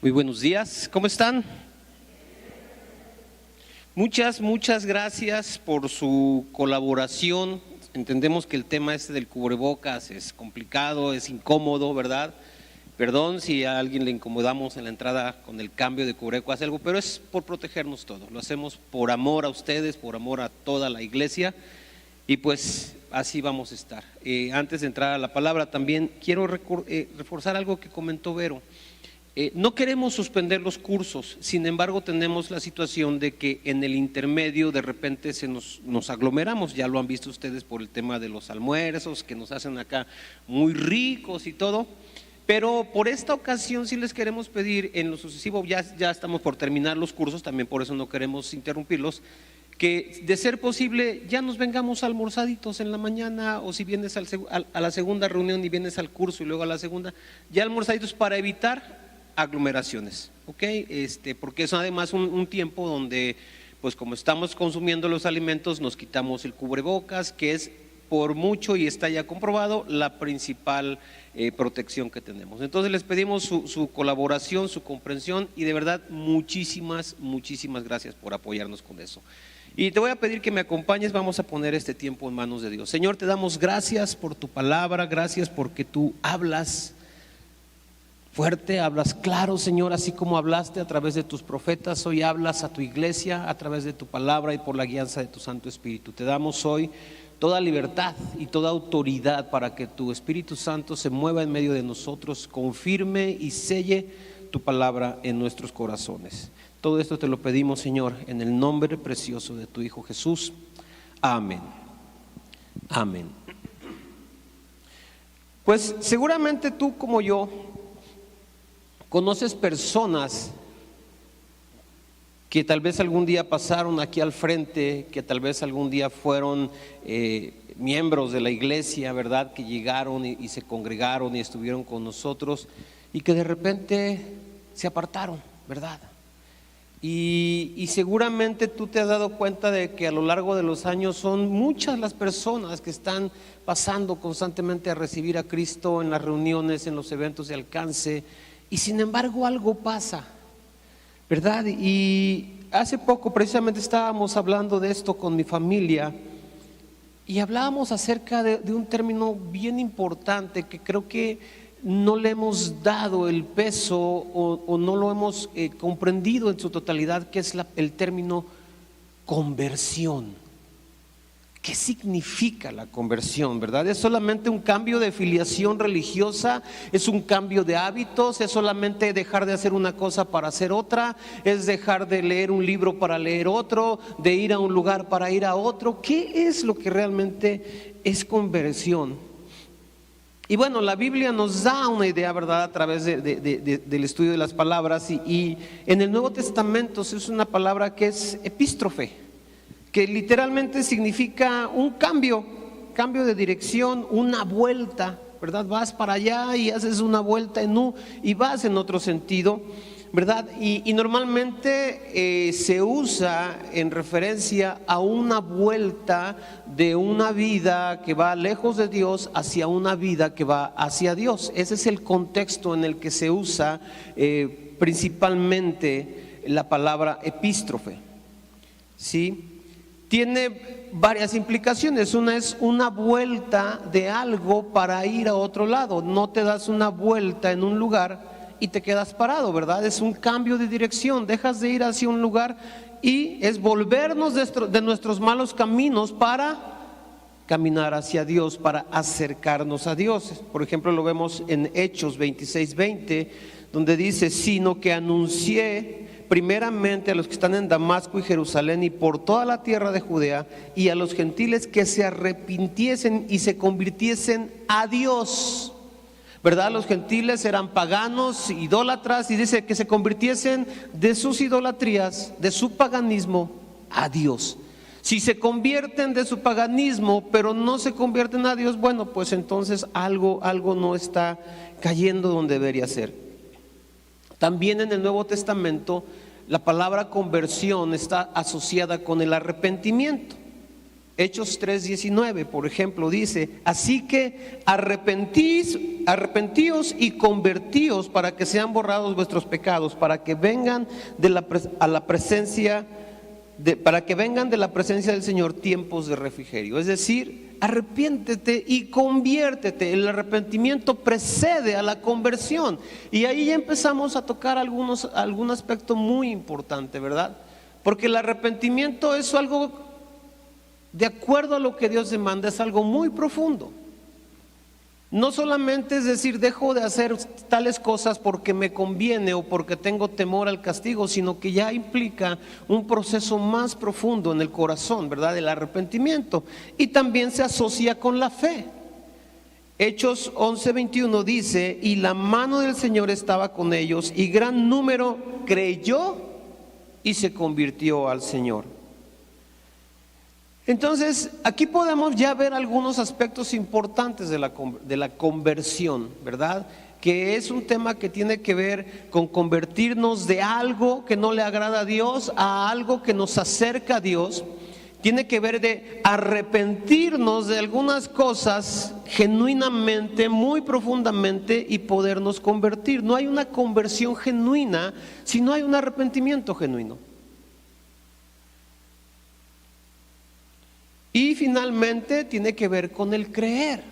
Muy buenos días, ¿cómo están? Muchas gracias por su colaboración. Entendemos que el tema del cubrebocas es complicado, es incómodo, ¿verdad? Perdón si a alguien le incomodamos en la entrada con el cambio de cubrebocas, algo, pero es por protegernos todos. Lo hacemos por amor a ustedes, por amor a toda la iglesia, y pues así vamos a estar. Antes de entrar a la palabra, también quiero reforzar algo que comentó Vero. No queremos suspender los cursos, sin embargo tenemos la situación de que en el intermedio de repente nos aglomeramos. Ya lo han visto ustedes por el tema de los almuerzos que nos hacen acá muy ricos y todo, pero por esta ocasión sí les queremos pedir en lo sucesivo, ya estamos por terminar los cursos, también por eso no queremos interrumpirlos, que de ser posible ya nos vengamos almorzaditos en la mañana, o si vienes a la segunda reunión y vienes al curso y luego a la segunda, ya almorzaditos para evitar aglomeraciones, ¿ok? Porque es además un tiempo donde, pues como estamos consumiendo los alimentos, nos quitamos el cubrebocas, que es por mucho, y está ya comprobado, la principal protección que tenemos. Entonces les pedimos su colaboración, su comprensión, y de verdad muchísimas gracias por apoyarnos con eso. Y te voy a pedir que me acompañes, vamos a poner este tiempo en manos de Dios. Señor, te damos gracias por tu palabra, gracias porque tú hablas fuerte, hablas claro, Señor, así como hablaste a través de tus profetas. Hoy hablas a tu iglesia a través de tu palabra y por la guianza de tu Santo Espíritu. Te damos hoy toda libertad y toda autoridad para que tu Espíritu Santo se mueva en medio de nosotros, confirme y selle tu palabra en nuestros corazones. Todo esto te lo pedimos, Señor, en el nombre precioso de tu Hijo Jesús. Amén. Amén. Pues seguramente tú como yo conoces personas que tal vez algún día pasaron aquí al frente, que tal vez algún día fueron miembros de la iglesia, ¿verdad? Que llegaron y se congregaron y estuvieron con nosotros y que de repente se apartaron, ¿verdad? Y seguramente tú te has dado cuenta de que a lo largo de los años son muchas las personas que están pasando constantemente a recibir a Cristo en las reuniones, en los eventos de alcance. Y sin embargo algo pasa, ¿verdad? Y hace poco precisamente estábamos hablando de esto con mi familia y hablábamos acerca de un término bien importante que creo que no le hemos dado el peso o no lo hemos comprendido en su totalidad, que es el término conversión. ¿Qué significa la conversión, verdad? ¿Es solamente un cambio de filiación religiosa? ¿Es un cambio de hábitos? ¿Es solamente dejar de hacer una cosa para hacer otra? ¿Es dejar de leer un libro para leer otro? ¿De ir a un lugar para ir a otro? ¿Qué es lo que realmente es conversión? Y bueno, la Biblia nos da una idea, ¿verdad? A través del estudio de las palabras, y en el Nuevo Testamento se usa una palabra que es epístrofe, que literalmente significa un cambio de dirección, una vuelta, ¿verdad? Vas para allá y haces una vuelta en U y vas en otro sentido, ¿verdad? Y normalmente se usa en referencia a una vuelta de una vida que va lejos de Dios hacia una vida que va hacia Dios. Ese es el contexto en el que se usa principalmente la palabra epístrofe, ¿sí? Tiene varias implicaciones. Una es una vuelta de algo para ir a otro lado. No te das una vuelta en un lugar y te quedas parado, ¿verdad? Es un cambio de dirección. Dejas de ir hacia un lugar y es volvernos de nuestros malos caminos para caminar hacia Dios, para acercarnos a Dios. Por ejemplo, lo vemos en Hechos 26:20, donde dice: sino que anuncié primeramente a los que están en Damasco y Jerusalén y por toda la tierra de Judea, y a los gentiles que se arrepintiesen y se convirtiesen a Dios, ¿verdad? Los gentiles eran paganos, idólatras, y dice que se convirtiesen de sus idolatrías, de su paganismo, a Dios. Si se convierten de su paganismo pero no se convierten a Dios, bueno, pues entonces algo no está cayendo donde debería ser. También en el Nuevo Testamento la palabra conversión está asociada con el arrepentimiento. Hechos 3:19, por ejemplo, dice: así que arrepentíos y convertíos para que sean borrados vuestros pecados, para que vengan de la presencia del Señor tiempos de refrigerio. Es decir, arrepiéntete y conviértete. El arrepentimiento precede a la conversión. Y ahí ya empezamos a tocar algún aspecto muy importante, ¿verdad? Porque el arrepentimiento es algo, de acuerdo a lo que Dios demanda, es algo muy profundo. No solamente es decir, dejo de hacer tales cosas porque me conviene o porque tengo temor al castigo, sino que ya implica un proceso más profundo en el corazón, ¿verdad? El arrepentimiento. Y también se asocia con la fe. Hechos 11:21 dice: y la mano del Señor estaba con ellos, y gran número creyó y se convirtió al Señor. Entonces, aquí podemos ya ver algunos aspectos importantes de la conversión, ¿verdad? Que es un tema que tiene que ver con convertirnos de algo que no le agrada a Dios a algo que nos acerca a Dios. Tiene que ver de arrepentirnos de algunas cosas genuinamente, muy profundamente, y podernos convertir. No hay una conversión genuina si no hay un arrepentimiento genuino. Y finalmente tiene que ver con el creer.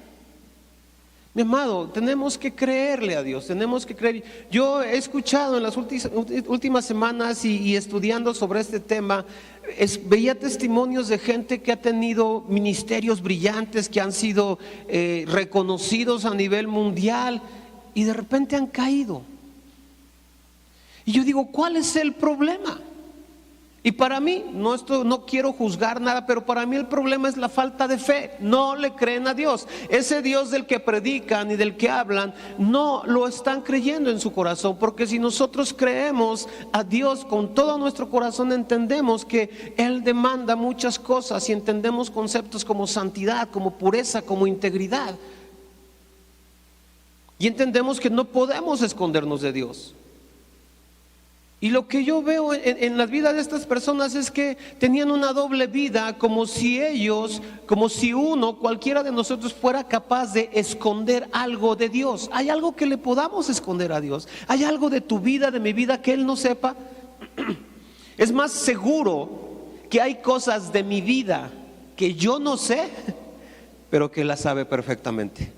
Mi amado, tenemos que creerle a Dios, tenemos que creer. Yo he escuchado en las últimas semanas y estudiando sobre este tema, veía testimonios de gente que ha tenido ministerios brillantes, que han sido reconocidos a nivel mundial, y de repente han caído. Y yo digo, ¿cuál es el problema? Y para mí, no quiero juzgar nada, pero para mí el problema es la falta de fe. No le creen a Dios. Ese Dios del que predican y del que hablan, no lo están creyendo en su corazón. Porque si nosotros creemos a Dios con todo nuestro corazón, entendemos que Él demanda muchas cosas y entendemos conceptos como santidad, como pureza, como integridad. Y entendemos que no podemos escondernos de Dios. Y lo que yo veo en la vida de estas personas es que tenían una doble vida, como si cualquiera de nosotros fuera capaz de esconder algo de Dios. ¿Hay algo que le podamos esconder a Dios? ¿Hay algo de tu vida, de mi vida, que Él no sepa? Es más seguro que hay cosas de mi vida que yo no sé, pero que Él las sabe perfectamente,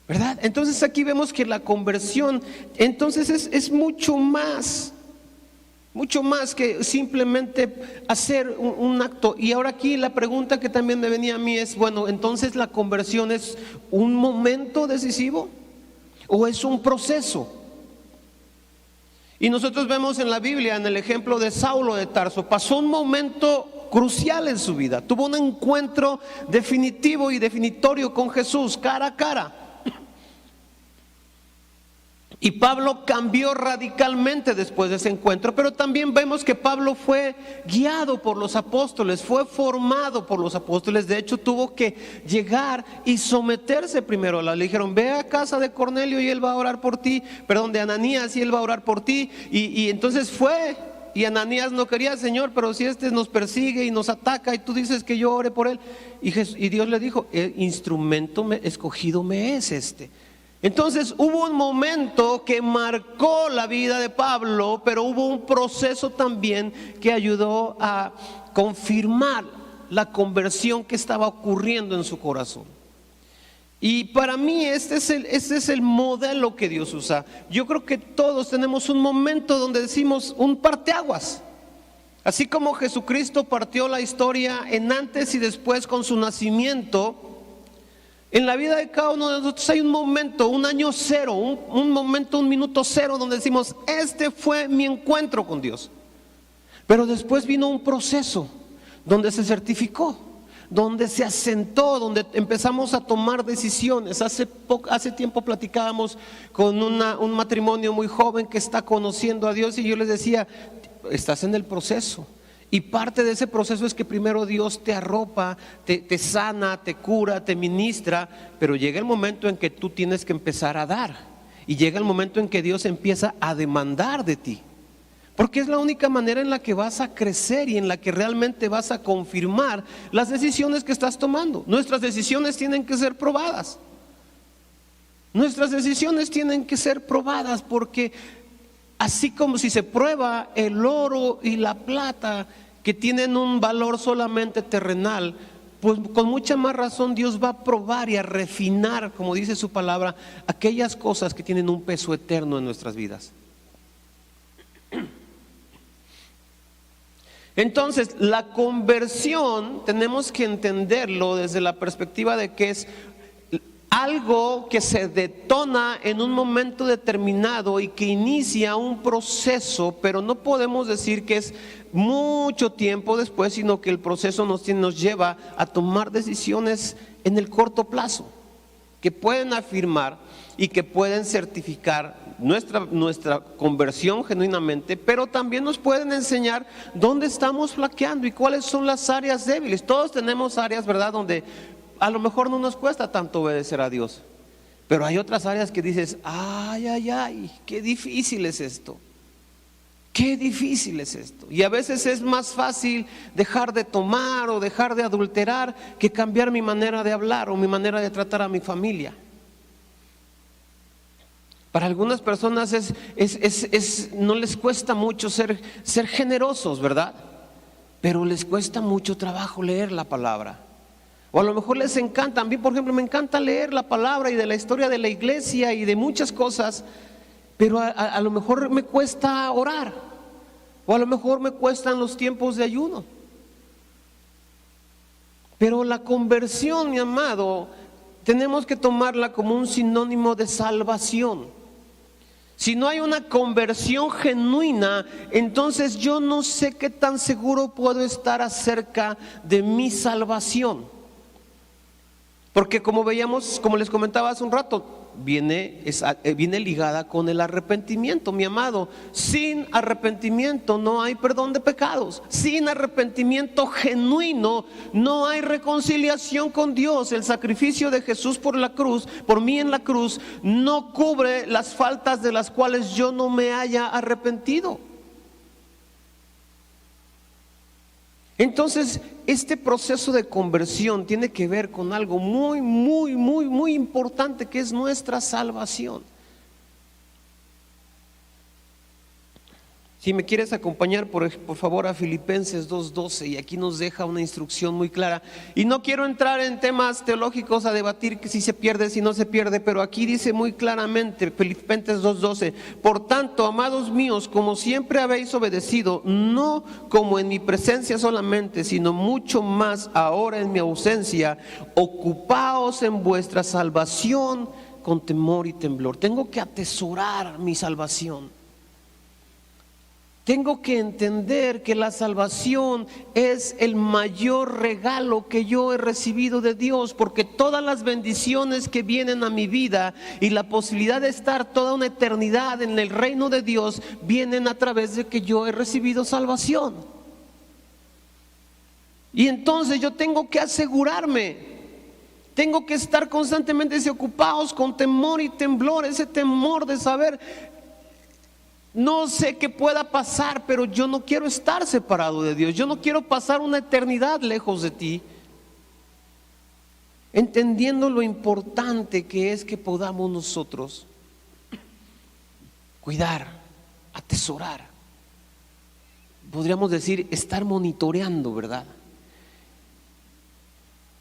¿verdad? Entonces aquí vemos que la conversión entonces es mucho más que simplemente hacer un acto. Y ahora aquí la pregunta que también me venía a mí es, bueno, entonces la conversión ¿es un momento decisivo o es un proceso? Y nosotros vemos en la Biblia, en el ejemplo de Saulo de Tarso, pasó un momento crucial en su vida, tuvo un encuentro definitivo y definitorio con Jesús, cara a cara. Y Pablo cambió radicalmente después de ese encuentro, pero también vemos que Pablo fue guiado por los apóstoles, fue formado por los apóstoles. De hecho, tuvo que llegar y someterse primero. Le dijeron, ve a casa de Cornelio y él va a orar por ti, de Ananías, y él va a orar por ti. Y entonces fue, y Ananías no quería: Señor, pero si este nos persigue y nos ataca y tú dices que yo ore por él. Y Dios le dijo, el instrumento escogido me es este. Entonces hubo un momento que marcó la vida de Pablo, pero hubo un proceso también que ayudó a confirmar la conversión que estaba ocurriendo en su corazón. Y para mí este es el modelo que Dios usa. Yo creo que todos tenemos un momento donde decimos un parteaguas. Así como Jesucristo partió la historia en antes y después con su nacimiento, en la vida de cada uno de nosotros hay un momento, un año cero, un momento, un minuto cero, donde decimos, este fue mi encuentro con Dios. Pero después vino un proceso donde se certificó, donde se asentó, donde empezamos a tomar decisiones. Hace tiempo platicábamos con un matrimonio muy joven que está conociendo a Dios, y yo les decía, estás en el proceso. Y parte de ese proceso es que primero Dios te arropa, te sana, te cura, te ministra, pero llega el momento en que tú tienes que empezar a dar. Y llega el momento en que Dios empieza a demandar de ti. Porque es la única manera en la que vas a crecer y en la que realmente vas a confirmar las decisiones que estás tomando. Nuestras decisiones tienen que ser probadas. Nuestras decisiones tienen que ser probadas, porque así como si se prueba el oro y la plata, que tienen un valor solamente terrenal, pues con mucha más razón Dios va a probar y a refinar, como dice su palabra, aquellas cosas que tienen un peso eterno en nuestras vidas. Entonces, la conversión tenemos que entenderlo desde la perspectiva de que es algo que se detona en un momento determinado y que inicia un proceso, pero no podemos decir que es mucho tiempo después, sino que el proceso nos lleva a tomar decisiones en el corto plazo, que pueden afirmar y que pueden certificar nuestra conversión genuinamente, pero también nos pueden enseñar dónde estamos flaqueando y cuáles son las áreas débiles. Todos tenemos áreas, ¿verdad?, donde a lo mejor no nos cuesta tanto obedecer a Dios, pero hay otras áreas que dices, ay, qué difícil es esto. Qué difícil es esto. Y a veces es más fácil dejar de tomar o dejar de adulterar que cambiar mi manera de hablar o mi manera de tratar a mi familia. Para algunas personas no les cuesta mucho ser generosos, ¿verdad? Pero les cuesta mucho trabajo leer la palabra. O a lo mejor les encanta, a mí por ejemplo me encanta leer la palabra y de la historia de la iglesia y de muchas cosas, pero a lo mejor me cuesta orar, o a lo mejor me cuestan los tiempos de ayuno. Pero la conversión, mi amado, tenemos que tomarla como un sinónimo de salvación. Si no hay una conversión genuina, entonces yo no sé qué tan seguro puedo estar acerca de mi salvación. Porque como veíamos, como les comentaba hace un rato, viene ligada con el arrepentimiento, mi amado. Sin arrepentimiento no hay perdón de pecados. Sin arrepentimiento genuino no hay reconciliación con Dios. El sacrificio de Jesús por la cruz, por mí en la cruz, no cubre las faltas de las cuales yo no me haya arrepentido. Entonces, este proceso de conversión tiene que ver con algo muy importante, que es nuestra salvación. Si me quieres acompañar por favor a Filipenses 2:12, y aquí nos deja una instrucción muy clara. Y no quiero entrar en temas teológicos a debatir que si se pierde, si no se pierde, pero aquí dice muy claramente Filipenses 2:12: por tanto, amados míos, como siempre habéis obedecido, no como en mi presencia solamente, sino mucho más ahora en mi ausencia, ocupaos en vuestra salvación con temor y temblor. Tengo que atesorar mi salvación. Tengo que entender que la salvación es el mayor regalo que yo he recibido de Dios, porque todas las bendiciones que vienen a mi vida y la posibilidad de estar toda una eternidad en el reino de Dios vienen a través de que yo he recibido salvación. Y entonces yo tengo que asegurarme, tengo que estar constantemente ocupados con temor y temblor, ese temor de saber, no sé qué pueda pasar, pero yo no quiero estar separado de Dios. Yo no quiero pasar una eternidad lejos de ti. Entendiendo lo importante que es que podamos nosotros cuidar, atesorar. Podríamos decir, estar monitoreando, ¿verdad?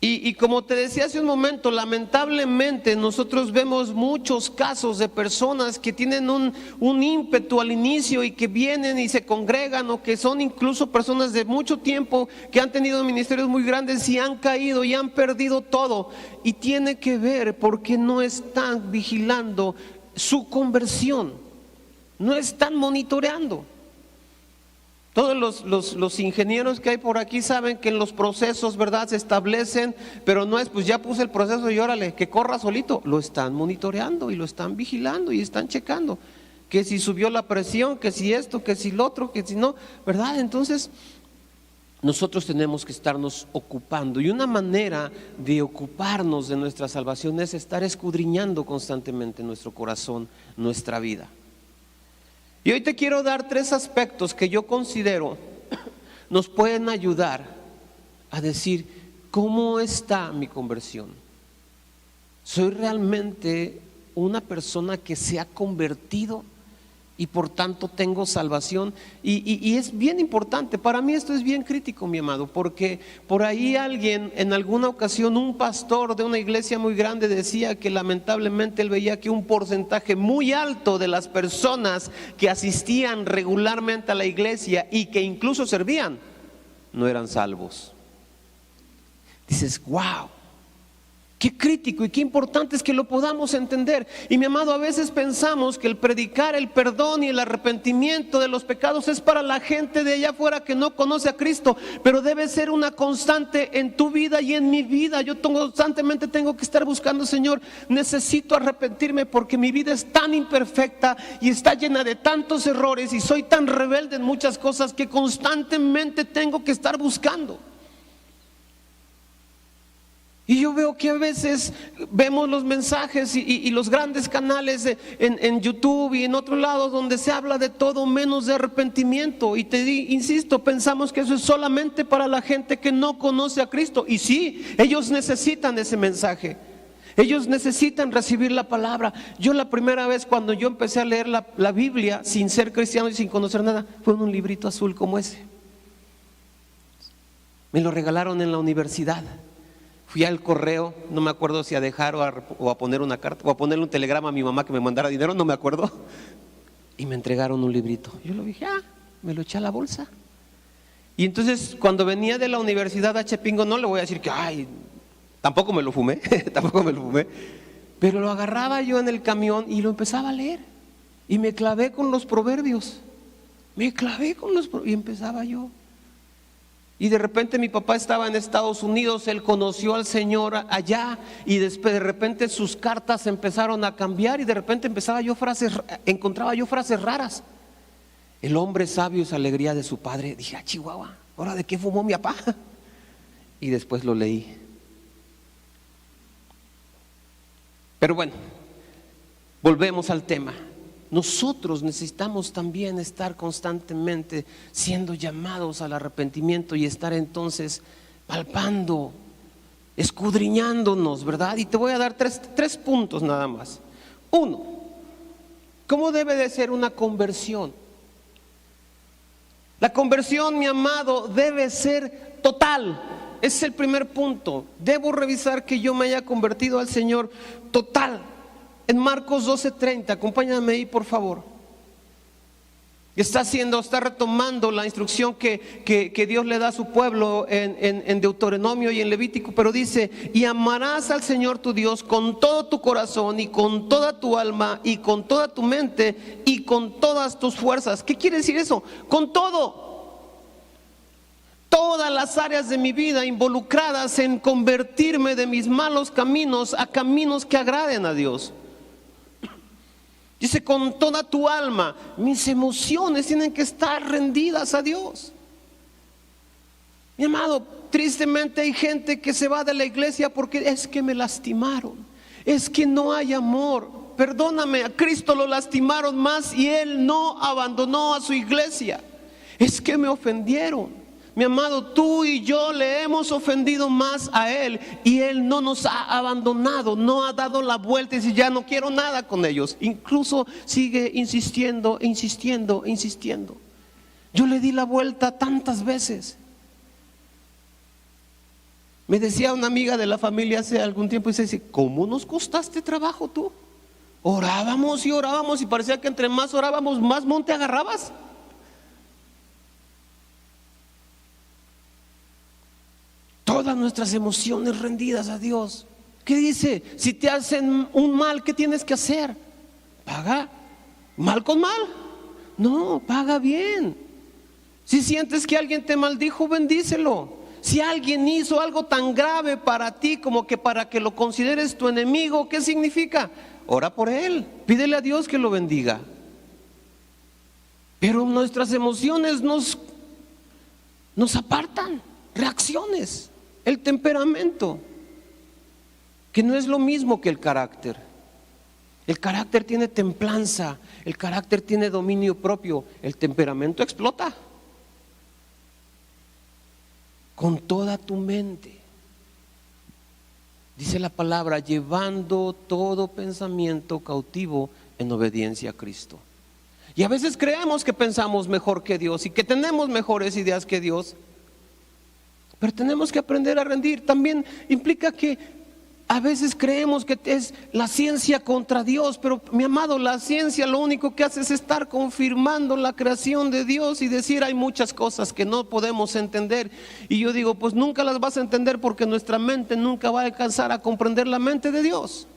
Y como te decía hace un momento, lamentablemente nosotros vemos muchos casos de personas que tienen un ímpetu al inicio y que vienen y se congregan, o que son incluso personas de mucho tiempo que han tenido ministerios muy grandes y han caído y han perdido todo. Y tiene que ver porque no están vigilando su conversión, no están monitoreando. Todos los ingenieros que hay por aquí saben que en los procesos, ¿verdad?, se establecen, pero no es pues ya puse el proceso y órale, que corra solito. Lo están monitoreando y lo están vigilando y están checando que si subió la presión, que si esto, que si lo otro, que si no, ¿verdad? Entonces nosotros tenemos que estarnos ocupando, y una manera de ocuparnos de nuestra salvación es estar escudriñando constantemente nuestro corazón, nuestra vida. Y hoy te quiero dar 3 aspectos que yo considero nos pueden ayudar a decir, ¿cómo está mi conversión? ¿Soy realmente una persona que se ha convertido y por tanto tengo salvación? Y es bien importante, para mí esto es bien crítico, mi amado, porque por ahí alguien, en alguna ocasión, un pastor de una iglesia muy grande decía que lamentablemente él veía que un porcentaje muy alto de las personas que asistían regularmente a la iglesia y que incluso servían, no eran salvos. Dices, wow, qué crítico y qué importante es que lo podamos entender. Y mi amado, a veces pensamos que el predicar el perdón y el arrepentimiento de los pecados es para la gente de allá afuera que no conoce a Cristo, pero debe ser una constante en tu vida y en mi vida. Yo constantemente tengo que estar buscando, Señor, necesito arrepentirme porque mi vida es tan imperfecta y está llena de tantos errores y soy tan rebelde en muchas cosas que constantemente tengo que estar buscando. Y yo veo que a veces vemos los mensajes y los grandes canales en YouTube y en otros lados donde se habla de todo menos de arrepentimiento. Y insisto, pensamos que eso es solamente para la gente que no conoce a Cristo. Y sí, ellos necesitan ese mensaje. Ellos necesitan recibir la palabra. Yo la primera vez cuando yo empecé a leer la Biblia sin ser cristiano y sin conocer nada, fue en un librito azul como ese. Me lo regalaron en la universidad. Fui al correo, no me acuerdo si a dejar o a poner una carta o a ponerle un telegrama a mi mamá que me mandara dinero, no me acuerdo. Y me entregaron un librito. Yo lo dije, me lo eché a la bolsa. Y entonces cuando venía de la universidad a Chepingo, no le voy a decir que, tampoco me lo fumé, pero lo agarraba yo en el camión y lo empezaba a leer. Y me clavé con los proverbios. Y empezaba yo. Y de repente mi papá estaba en Estados Unidos, él conoció al Señor allá y después de repente sus cartas empezaron a cambiar y de repente encontraba yo frases raras. El hombre sabio es alegría de su padre. Dije, Chihuahua, ¿ahora de qué fumó mi papá? Y después lo leí. Pero bueno, volvemos al tema. Nosotros necesitamos también estar constantemente siendo llamados al arrepentimiento y estar entonces palpando, escudriñándonos, ¿verdad? Y te voy a dar tres puntos nada más. 1, ¿cómo debe de ser una conversión? La conversión, mi amado, debe ser total. Ese es el primer punto. Debo revisar que yo me haya convertido al Señor total. En Marcos 12:30, acompáñame ahí por favor. Está retomando la instrucción que Dios le da a su pueblo en Deuteronomio y en Levítico, pero dice, y amarás al Señor tu Dios con todo tu corazón y con toda tu alma y con toda tu mente y con todas tus fuerzas. ¿Qué quiere decir eso? Con todo. Todas las áreas de mi vida involucradas en convertirme de mis malos caminos a caminos que agraden a Dios. Dice, con toda tu alma. Mis emociones tienen que estar rendidas a Dios. Mi amado, tristemente hay gente que se va de la iglesia porque es que me lastimaron, es que no hay amor. Perdóname, a Cristo lo lastimaron más y Él no abandonó a su iglesia. Es que me ofendieron. Mi amado, tú y yo le hemos ofendido más a Él y Él no nos ha abandonado, no ha dado la vuelta y dice, ya no quiero nada con ellos. Incluso sigue insistiendo. Yo le di la vuelta tantas veces. Me decía una amiga de la familia hace algún tiempo y dice, ¿cómo nos costaste trabajo tú? Orábamos y parecía que entre más orábamos, más monte agarrabas. Todas nuestras emociones rendidas a Dios. ¿Qué dice? Si te hacen un mal, ¿qué tienes que hacer? Paga. ¿Mal con mal? No, paga bien. Si sientes que alguien te maldijo, bendícelo. Si alguien hizo algo tan grave para ti como que para que lo consideres tu enemigo, ¿qué significa? Ora por él, pídele a Dios que lo bendiga. Pero nuestras emociones nos apartan. Reacciones, el temperamento, que no es lo mismo que el carácter. El carácter tiene templanza, el carácter tiene dominio propio, el temperamento explota. Con toda tu mente. Dice la palabra, llevando todo pensamiento cautivo en obediencia a Cristo. Y a veces creemos que pensamos mejor que Dios y que tenemos mejores ideas que Dios, pero tenemos que aprender a rendir. También implica que a veces creemos que es la ciencia contra Dios, pero mi amado, la ciencia lo único que hace es estar confirmando la creación de Dios y decir hay muchas cosas que no podemos entender. Y yo digo, pues nunca las vas a entender porque nuestra mente nunca va a alcanzar a comprender la mente de Dios.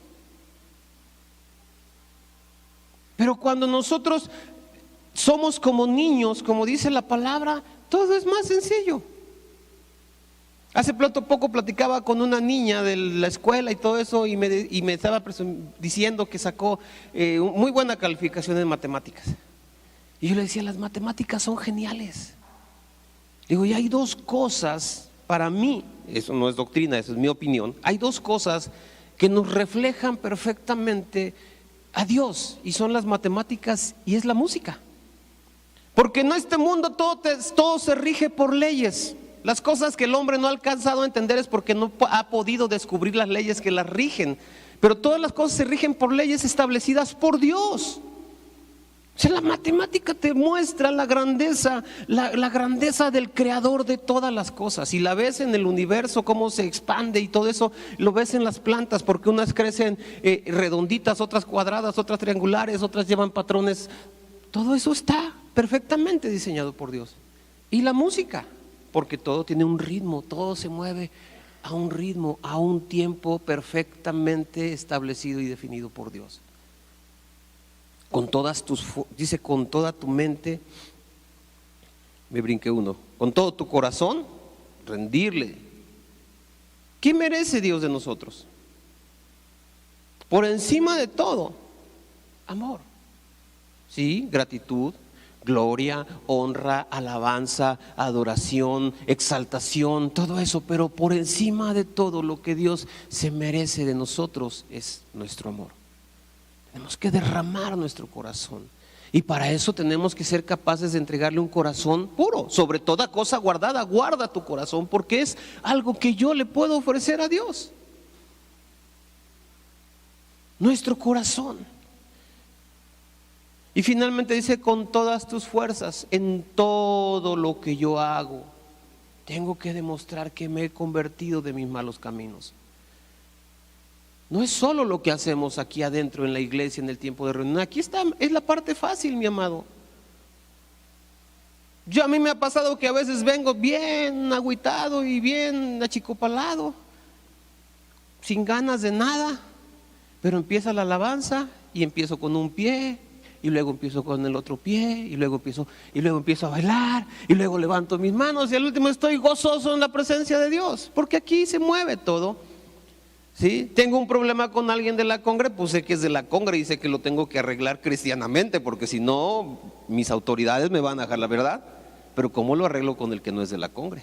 Pero cuando nosotros somos como niños, como dice la palabra, todo es más sencillo. Hace poco platicaba con una niña de la escuela y todo eso y me estaba diciendo que sacó muy buena calificación en matemáticas. Y yo le decía, las matemáticas son geniales. Digo, y hay dos cosas, para mí, eso no es doctrina, eso es mi opinión, hay dos cosas que nos reflejan perfectamente a Dios y son las matemáticas y es la música. Porque en este mundo todo se rige por leyes. Las cosas que el hombre no ha alcanzado a entender es porque no ha podido descubrir las leyes que las rigen. Pero todas las cosas se rigen por leyes establecidas por Dios. O sea, la matemática te muestra la grandeza, la grandeza del creador de todas las cosas. Y la ves en el universo, cómo se expande y todo eso, lo ves en las plantas, porque unas crecen redonditas, otras cuadradas, otras triangulares, otras llevan patrones. Todo eso está perfectamente diseñado por Dios. Y la música, porque todo tiene un ritmo, todo se mueve a un ritmo, a un tiempo perfectamente establecido y definido por Dios. Dice con toda tu mente, me brinqué uno, con todo tu corazón, rendirle. ¿Qué merece Dios de nosotros? Por encima de todo, amor, sí, gratitud, gloria, honra, alabanza, adoración, exaltación, todo eso, pero por encima de todo lo que Dios se merece de nosotros es nuestro amor. Tenemos que derramar nuestro corazón y para eso tenemos que ser capaces de entregarle un corazón puro. Sobre toda cosa guardada, guarda tu corazón porque es algo que yo le puedo ofrecer a Dios. Nuestro corazón. Y finalmente dice, con todas tus fuerzas, en todo lo que yo hago, tengo que demostrar que me he convertido de mis malos caminos. No es solo lo que hacemos aquí adentro en la iglesia, en el tiempo de reunión. Aquí está, es la parte fácil, mi amado. A mí me ha pasado que a veces vengo bien agüitado y bien achicopalado, sin ganas de nada, pero empieza la alabanza y empiezo con un pie. Y luego empiezo con el otro pie, y luego empiezo a bailar, y luego levanto mis manos, y al último estoy gozoso en la presencia de Dios, porque aquí se mueve todo. ¿Sí? Tengo un problema con alguien de la congre, pues sé que es de la congre y sé que lo tengo que arreglar cristianamente, porque si no, mis autoridades me van a dejar la verdad. Pero ¿cómo lo arreglo con el que no es de la congre?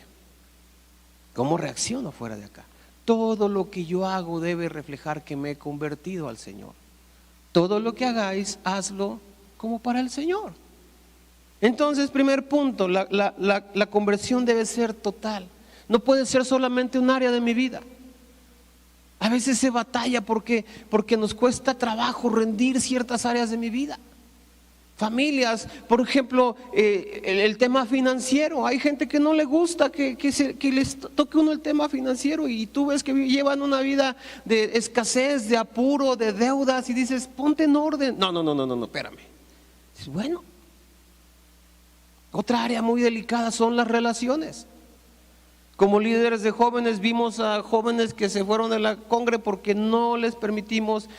¿Cómo reacciono fuera de acá? Todo lo que yo hago debe reflejar que me he convertido al Señor. Todo lo que hagáis, hazlo como para el Señor. Entonces, primer punto, la conversión debe ser total. No puede ser solamente un área de mi vida. A veces se batalla porque nos cuesta trabajo rendir ciertas áreas de mi vida. Familias, por ejemplo, el tema financiero. Hay gente que no le gusta que les toque uno el tema financiero y tú ves que llevan una vida de escasez, de apuro, de deudas y dices, ponte en orden. No, espérame. Dices, bueno, otra área muy delicada son las relaciones. Como líderes de jóvenes vimos a jóvenes que se fueron de la congre porque no les permitimos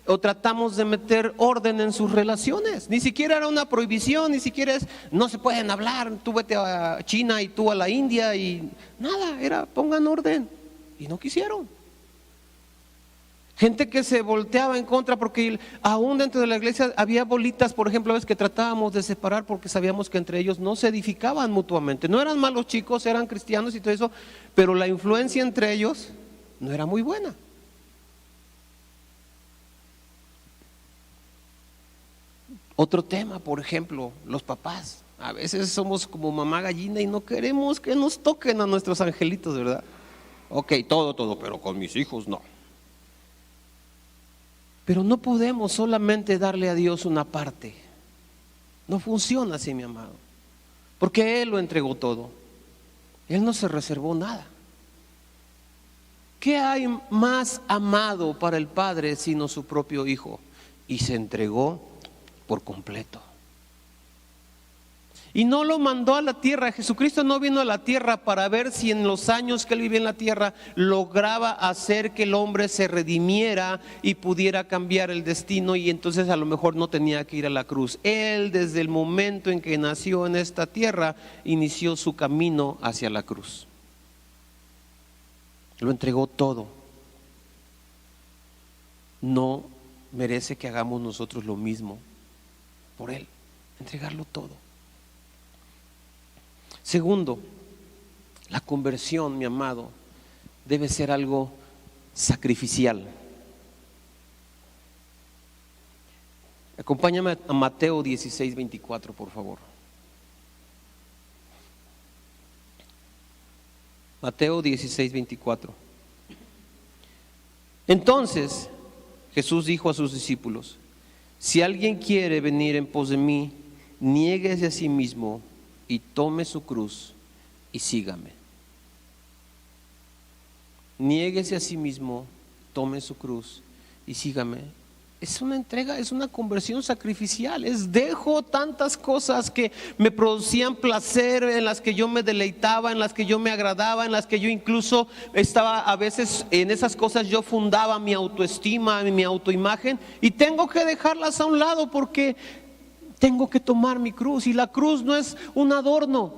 o tratamos de meter orden en sus relaciones. Ni siquiera era una prohibición, ni siquiera no se pueden hablar, tú vete a China y tú a la India y nada, era pongan orden. Y no quisieron. Gente que se volteaba en contra porque aún dentro de la iglesia había bolitas, por ejemplo, a veces que tratábamos de separar porque sabíamos que entre ellos no se edificaban mutuamente. No eran malos chicos, eran cristianos y todo eso, pero la influencia entre ellos no era muy buena. Otro tema, por ejemplo, los papás. A veces somos como mamá gallina y no queremos que nos toquen a nuestros angelitos, ¿verdad? Ok, todo, pero con mis hijos no. Pero no podemos solamente darle a Dios una parte. No funciona así, mi amado. Porque Él lo entregó todo. Él no se reservó nada. ¿Qué hay más amado para el Padre sino su propio Hijo? Y se entregó por completo. Y no lo mandó a la tierra. Jesucristo no vino a la tierra para ver si en los años que Él vivía en la tierra lograba hacer que el hombre se redimiera y pudiera cambiar el destino, y entonces a lo mejor no tenía que ir a la cruz. Él, desde el momento en que nació en esta tierra, inició su camino hacia la cruz. Lo entregó todo. No merece que hagamos nosotros lo mismo por Él, entregarlo todo. Segundo, la conversión, mi amado, debe ser algo sacrificial. Acompáñame a Mateo 16:24, por favor. Mateo 16:24. Entonces Jesús dijo a sus discípulos: si alguien quiere venir en pos de mí, niéguese a sí mismo y tome su cruz y sígame. Niéguese a sí mismo, tome su cruz y sígame. Es una entrega, es una conversión sacrificial. Es dejo tantas cosas que me producían placer, en las que yo me deleitaba, en las que yo me agradaba, en las que yo incluso estaba a veces en esas cosas, yo fundaba mi autoestima, mi autoimagen, y tengo que dejarlas a un lado porque tengo que tomar mi cruz. Y la cruz no es un adorno.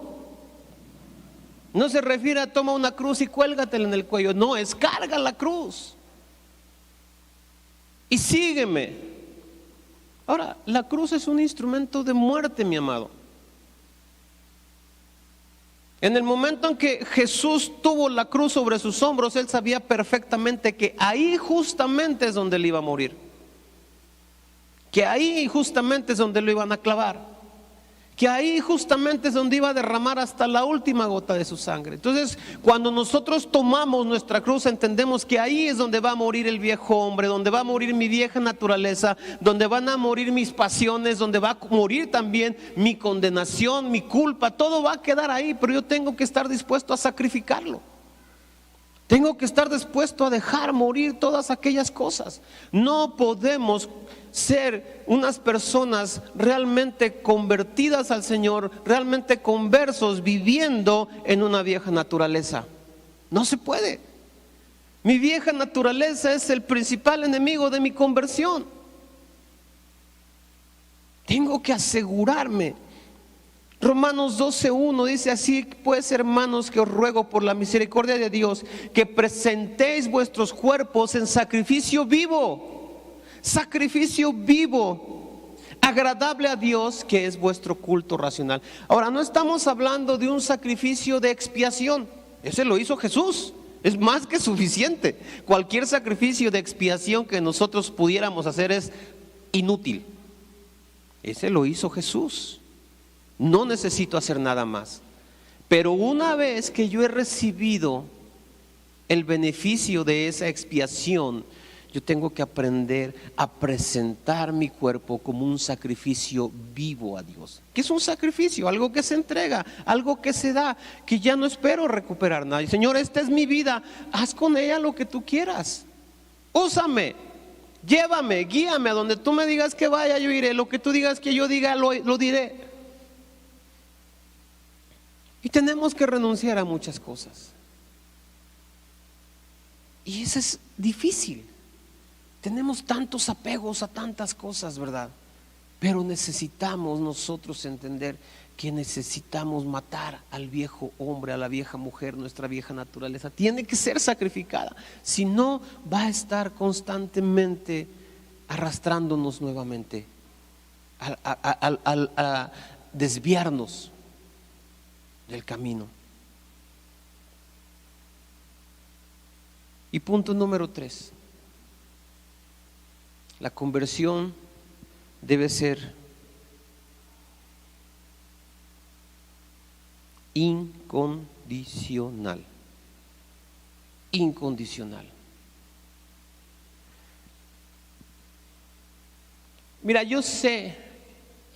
No se refiere a toma una cruz y cuélgatela en el cuello. No, es carga la cruz y sígueme. Ahora, la cruz es un instrumento de muerte, mi amado. En el momento en que Jesús tuvo la cruz sobre sus hombros, Él sabía perfectamente que ahí justamente es donde Él iba a morir, que ahí justamente es donde lo iban a clavar, que ahí justamente es donde iba a derramar hasta la última gota de su sangre. Entonces, cuando nosotros tomamos nuestra cruz, entendemos que ahí es donde va a morir el viejo hombre, donde va a morir mi vieja naturaleza, donde van a morir mis pasiones, donde va a morir también mi condenación, mi culpa. Todo va a quedar ahí, pero yo tengo que estar dispuesto a sacrificarlo. Tengo que estar dispuesto a dejar morir todas aquellas cosas. No podemos ser unas personas realmente convertidas al Señor, realmente conversos, viviendo en una vieja naturaleza. No se puede. Mi vieja naturaleza es el principal enemigo de mi conversión. Tengo que asegurarme. Romanos 12:1 dice: así pues, hermanos, que os ruego por la misericordia de Dios, que presentéis vuestros cuerpos en sacrificio vivo, agradable a Dios, que es vuestro culto racional. Ahora, no estamos hablando de un sacrificio de expiación. Ese lo hizo Jesús, es más que suficiente. Cualquier sacrificio de expiación que nosotros pudiéramos hacer es inútil. Ese lo hizo Jesús. No necesito hacer nada más. Pero una vez que yo he recibido el beneficio de esa expiación, yo tengo que aprender a presentar mi cuerpo como un sacrificio vivo a Dios. ¿Qué es un sacrificio? Algo que se entrega, algo que se da, que ya no espero recuperar nada. Señor, esta es mi vida, haz con ella lo que tú quieras. Úsame, llévame, guíame a donde tú me digas que vaya, yo iré. Lo que tú digas que yo diga, lo diré. Y tenemos que renunciar a muchas cosas. Y eso es difícil. Tenemos tantos apegos a tantas cosas, ¿verdad? Pero necesitamos nosotros entender que necesitamos matar al viejo hombre, a la vieja mujer, nuestra vieja naturaleza. Tiene que ser sacrificada. Si no, va a estar constantemente arrastrándonos nuevamente a desviarnos del camino. Y punto número 3, la conversión debe ser incondicional. Incondicional. Mira, yo sé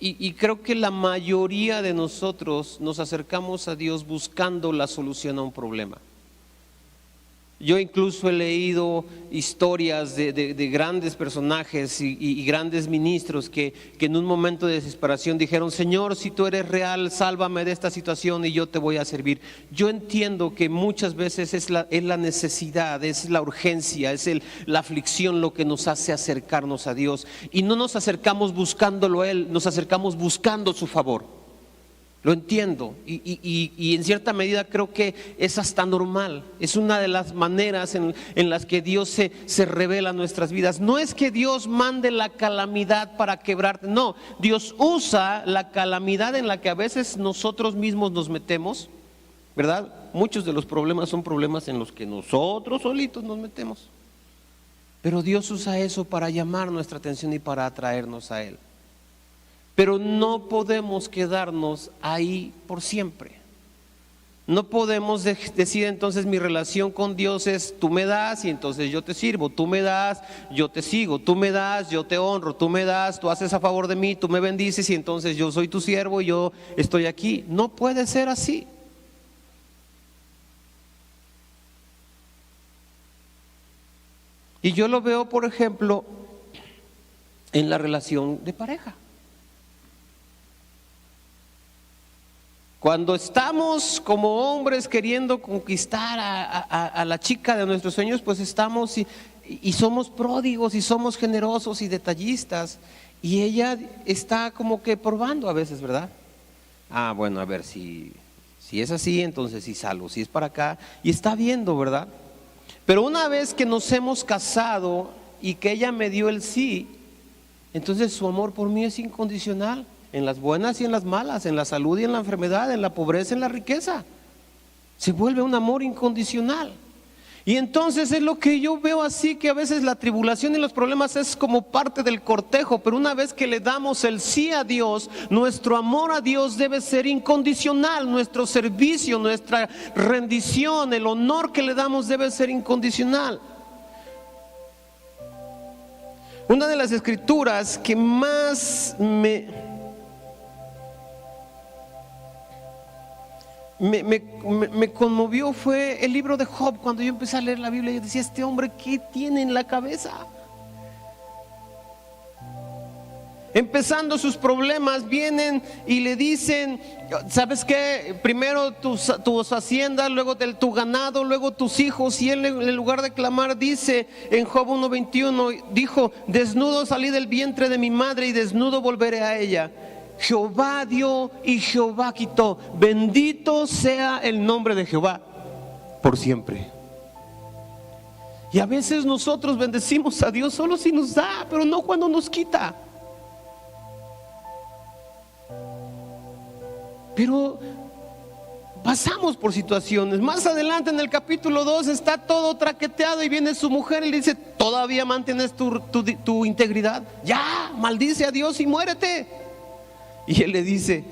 y creo que la mayoría de nosotros nos acercamos a Dios buscando la solución a un problema. Yo incluso he leído historias de grandes personajes y grandes ministros que en un momento de desesperación dijeron: Señor, si tú eres real, sálvame de esta situación y yo te voy a servir. Yo entiendo que muchas veces es la necesidad, es la urgencia, es la aflicción lo que nos hace acercarnos a Dios. Y no nos acercamos buscándolo a Él, nos acercamos buscando su favor. Lo entiendo y en cierta medida creo que es hasta normal. Es una de las maneras en las que Dios se revela en nuestras vidas. No es que Dios mande la calamidad para quebrarte, no. Dios usa la calamidad en la que a veces nosotros mismos nos metemos, ¿verdad? Muchos de los problemas son problemas en los que nosotros solitos nos metemos. Pero Dios usa eso para llamar nuestra atención y para atraernos a Él. Pero no podemos quedarnos ahí por siempre. No podemos decir entonces mi relación con Dios es: tú me das y entonces yo te sirvo, tú me das, yo te sigo, tú me das, yo te honro, tú me das, tú haces a favor de mí, tú me bendices y entonces yo soy tu siervo y yo estoy aquí. No puede ser así. Y yo lo veo, por ejemplo, en la relación de pareja. Cuando estamos como hombres queriendo conquistar a la chica de nuestros sueños, pues estamos y somos pródigos y somos generosos y detallistas. Y ella está como que probando a veces, ¿verdad? Bueno, a ver, si es así, entonces sí salgo, si es para acá. Y está viendo, ¿verdad? Pero una vez que nos hemos casado y que ella me dio el sí, entonces su amor por mí es incondicional. En las buenas y en las malas, en la salud y en la enfermedad, en la pobreza y en la riqueza. Se vuelve un amor incondicional. Y entonces es lo que yo veo así, que a veces la tribulación y los problemas es como parte del cortejo, pero una vez que le damos el sí a Dios, nuestro amor a Dios debe ser incondicional, nuestro servicio, nuestra rendición, el honor que le damos debe ser incondicional. Una de las escrituras que más me conmovió fue el libro de Job. Cuando yo empecé a leer la Biblia, yo decía: este hombre, ¿qué tiene en la cabeza? Empezando sus problemas, vienen y le dicen: ¿sabes qué? Primero tus haciendas, luego tu ganado, luego tus hijos. Y él, en lugar de clamar, dice en Job 1:21, dijo: desnudo salí del vientre de mi madre y desnudo volveré a ella. Jehová dio y Jehová quitó. Bendito sea el nombre de Jehová por siempre. Y a veces nosotros bendecimos a Dios solo si nos da, pero no cuando nos quita. Pero pasamos por situaciones. Más adelante en el capítulo 2 está todo traqueteado y viene su mujer y le dice: ¿todavía mantienes tu integridad? Ya, maldice a Dios y muérete. Y él le dice: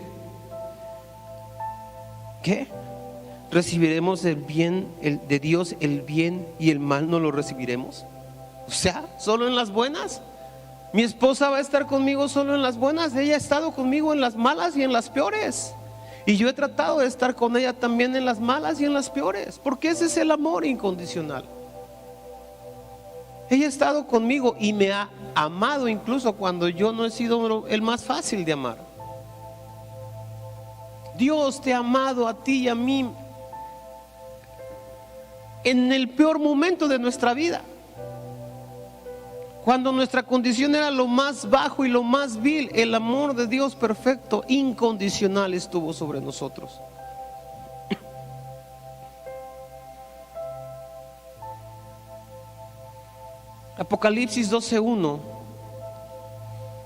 ¿qué? ¿Recibiremos el bien de Dios, el bien, y el mal no lo recibiremos? O sea, solo en las buenas. Mi esposa va a estar conmigo solo en las buenas. Ella ha estado conmigo en las malas y en las peores. Y yo he tratado de estar con ella también en las malas y en las peores, porque ese es el amor incondicional. Ella ha estado conmigo y me ha amado incluso cuando yo no he sido el más fácil de amar. Dios te ha amado a ti y a mí en el peor momento de nuestra vida, cuando nuestra condición era lo más bajo y lo más vil. El amor de Dios perfecto, incondicional, estuvo sobre nosotros. Apocalipsis 12:1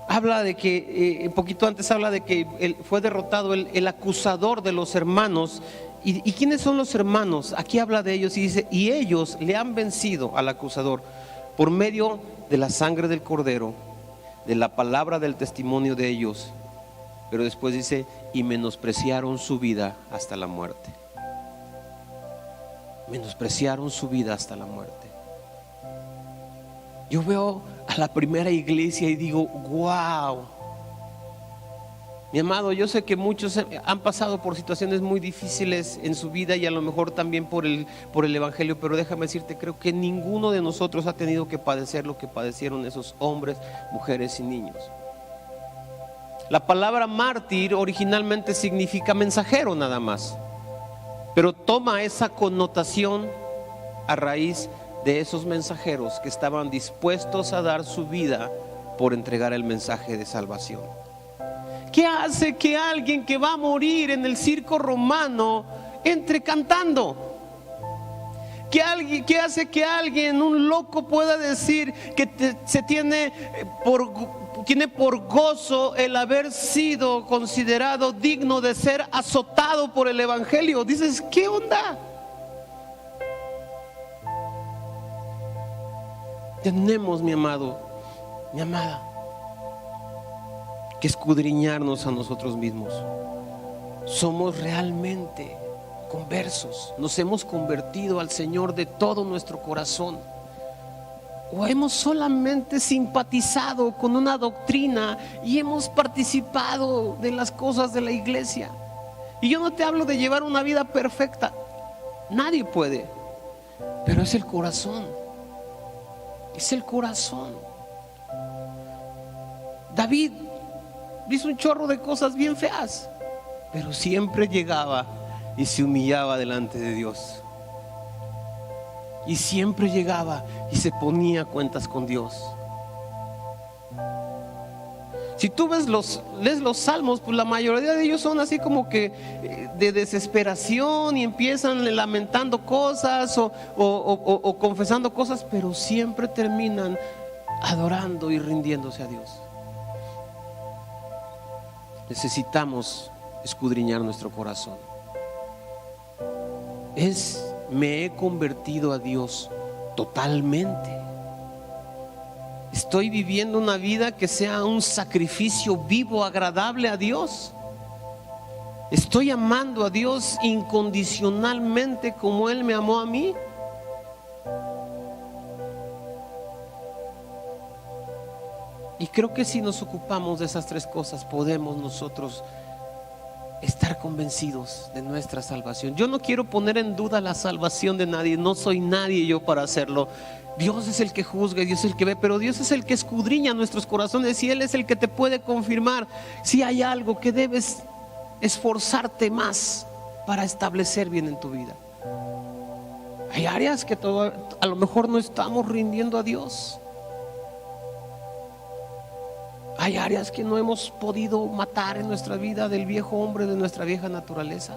habla de que, un poquito antes habla de que fue derrotado el acusador de los hermanos. ¿Y quiénes son los hermanos? Aquí habla de ellos y dice: y ellos le han vencido al acusador por medio de la sangre del cordero, de la palabra del testimonio de ellos. Pero después dice: y menospreciaron su vida hasta la muerte. Menospreciaron su vida hasta la muerte. Yo veo a la primera iglesia y digo, wow. Mi amado, yo sé que muchos han pasado por situaciones muy difíciles en su vida y a lo mejor también por el evangelio, pero déjame decirte, creo que ninguno de nosotros ha tenido que padecer lo que padecieron esos hombres, mujeres y niños. La palabra mártir originalmente significa mensajero nada más, pero toma esa connotación a raíz de esos mensajeros que estaban dispuestos a dar su vida por entregar el mensaje de salvación. ¿Qué hace que alguien que va a morir en el circo romano entre cantando? ¿Qué hace que alguien, un loco, pueda decir que se tiene por gozo el haber sido considerado digno de ser azotado por el evangelio? Dices, ¿qué onda? Tenemos, mi amado, mi amada, que escudriñarnos a nosotros mismos. Somos realmente conversos, nos hemos convertido al Señor de todo nuestro corazón, o hemos solamente simpatizado con una doctrina y hemos participado de las cosas de la iglesia. Y yo no te hablo de llevar una vida perfecta, nadie puede, pero es el corazón, es el corazón. David hizo un chorro de cosas bien feas, pero siempre llegaba y se humillaba delante de Dios. Y siempre llegaba y se ponía cuentas con Dios. Si tú lees los salmos, pues la mayoría de ellos son así como que de desesperación y empiezan lamentando cosas o confesando cosas, pero siempre terminan adorando y rindiéndose a Dios. Necesitamos escudriñar nuestro corazón. Me he convertido a Dios totalmente. Estoy viviendo una vida que sea un sacrificio vivo, agradable a Dios. Estoy amando a Dios incondicionalmente como Él me amó a mí. Y creo que si nos ocupamos de esas tres cosas, podemos nosotros estar convencidos de nuestra salvación. Yo no quiero poner en duda la salvación de nadie, no soy nadie yo para hacerlo. Dios es el que juzga y Dios es el que ve, pero Dios es el que escudriña nuestros corazones y Él es el que te puede confirmar si hay algo que debes esforzarte más para establecer bien en tu vida. Hay áreas que a lo mejor no estamos rindiendo a Dios. Hay áreas que no hemos podido matar en nuestra vida del viejo hombre, de nuestra vieja naturaleza.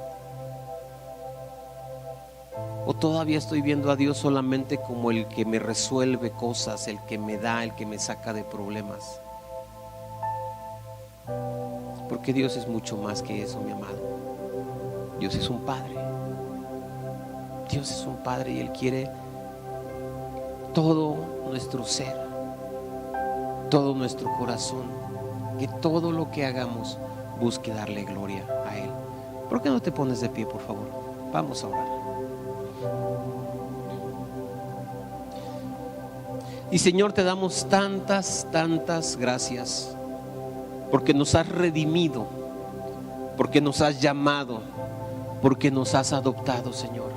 O todavía estoy viendo a Dios solamente como el que me resuelve cosas, el que me da, el que me saca de problemas. Porque Dios es mucho más que eso, mi amado. Dios es un Padre. Dios es un Padre y Él quiere todo nuestro ser, todo nuestro corazón, que todo lo que hagamos busque darle gloria a Él. ¿Por qué no te pones de pie, por favor? Vamos a orar. Y Señor, te damos tantas gracias, porque nos has redimido, porque nos has llamado, porque nos has adoptado, Señor.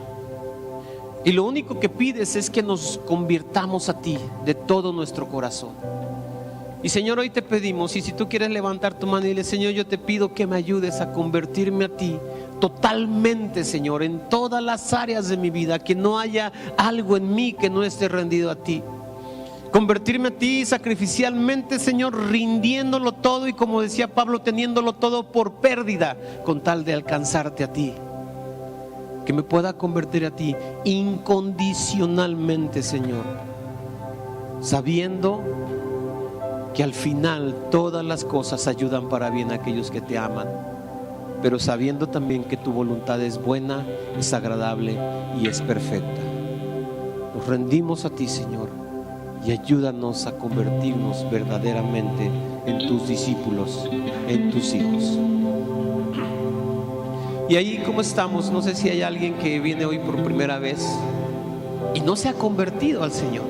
Y lo único que pides es que nos convirtamos a ti de todo nuestro corazón. Y Señor, hoy te pedimos, y si tú quieres levantar tu mano y dile: Señor, yo te pido que me ayudes a convertirme a ti totalmente, Señor, en todas las áreas de mi vida, que no haya algo en mí que no esté rendido a ti. Convertirme a ti sacrificialmente, Señor, rindiéndolo todo y, como decía Pablo, teniéndolo todo por pérdida con tal de alcanzarte a ti. Que me pueda convertir a ti incondicionalmente, Señor, sabiendo que al final todas las cosas ayudan para bien a aquellos que te aman, pero sabiendo también que tu voluntad es buena, es agradable y es perfecta. Nos rendimos a ti, Señor, y ayúdanos a convertirnos verdaderamente en tus discípulos, en tus hijos. Y ahí, ¿cómo estamos? No sé si hay alguien que viene hoy por primera vez y no se ha convertido al Señor.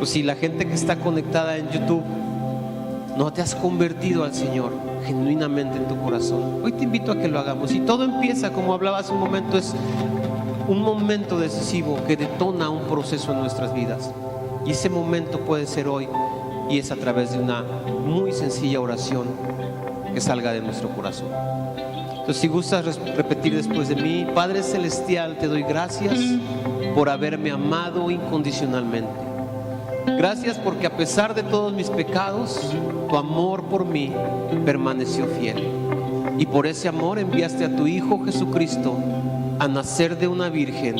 O si la gente que está conectada en YouTube, no te has convertido al Señor genuinamente en tu corazón. Hoy te invito a que lo hagamos. Y todo empieza, como hablaba hace un momento, es un momento decisivo que detona un proceso en nuestras vidas. Y ese momento puede ser hoy, y es a través de una muy sencilla oración que salga de nuestro corazón. Entonces, si gustas repetir después de mí: Padre Celestial, te doy gracias por haberme amado incondicionalmente. Gracias porque a pesar de todos mis pecados, tu amor por mí permaneció fiel. Y por ese amor enviaste a tu Hijo Jesucristo a nacer de una virgen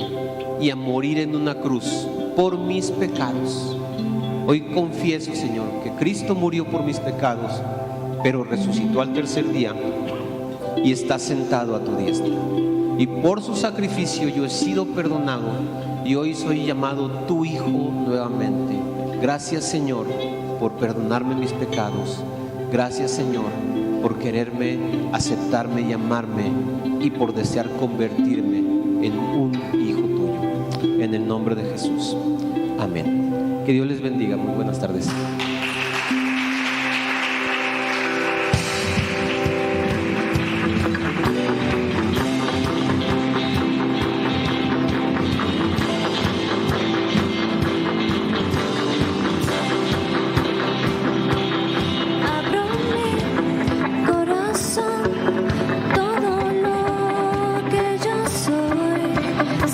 y a morir en una cruz por mis pecados. Hoy confieso, Señor, que Cristo murió por mis pecados, pero resucitó al tercer día y está sentado a tu diestra. Y por su sacrificio yo he sido perdonado y hoy soy llamado tu Hijo nuevamente. Gracias, Señor, por perdonarme mis pecados. Gracias, Señor, por quererme, aceptarme y amarme, y por desear convertirme en un hijo tuyo. En el nombre de Jesús. Amén. Que Dios les bendiga. Muy buenas tardes.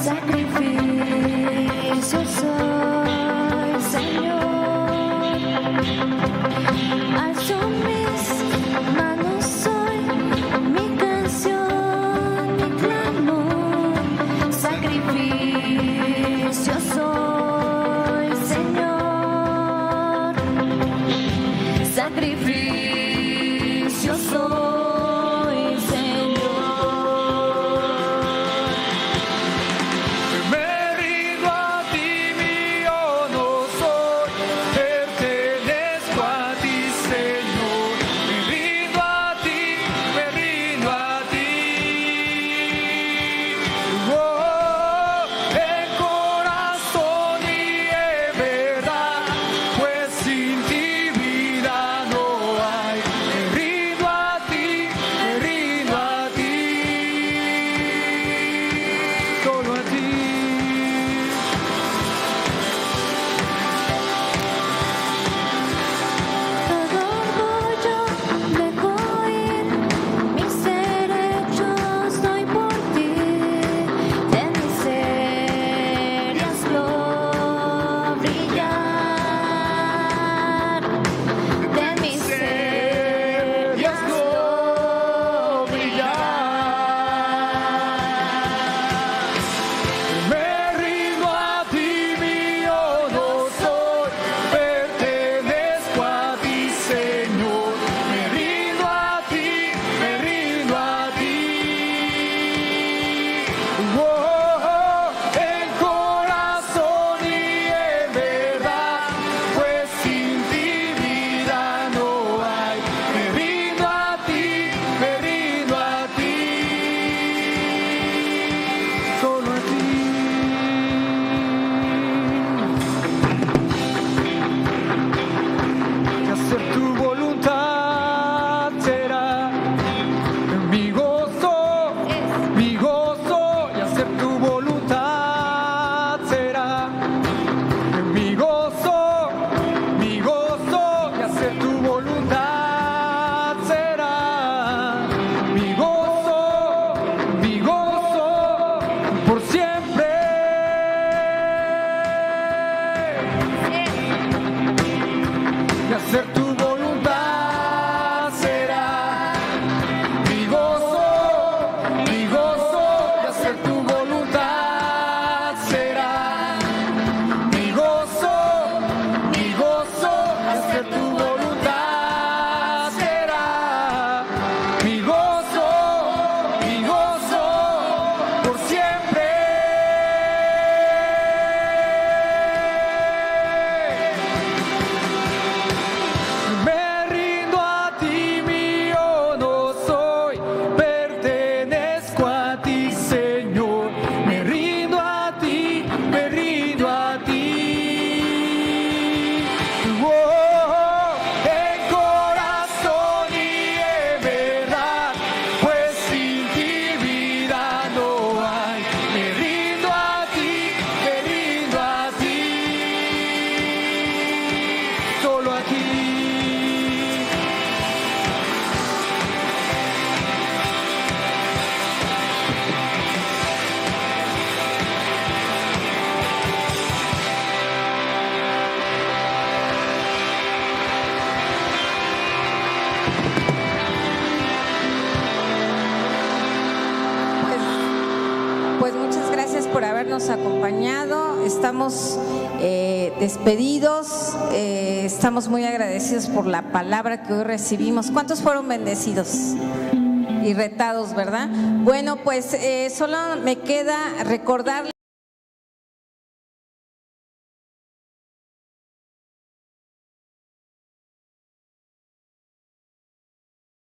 Sacrificio soy, Señor. pues muchas gracias por habernos acompañado. Estamos despedidos, estamos muy agradecidos por la palabra que hoy recibimos. ¿Cuántos fueron bendecidos y retados, verdad? Bueno, pues solo me queda recordar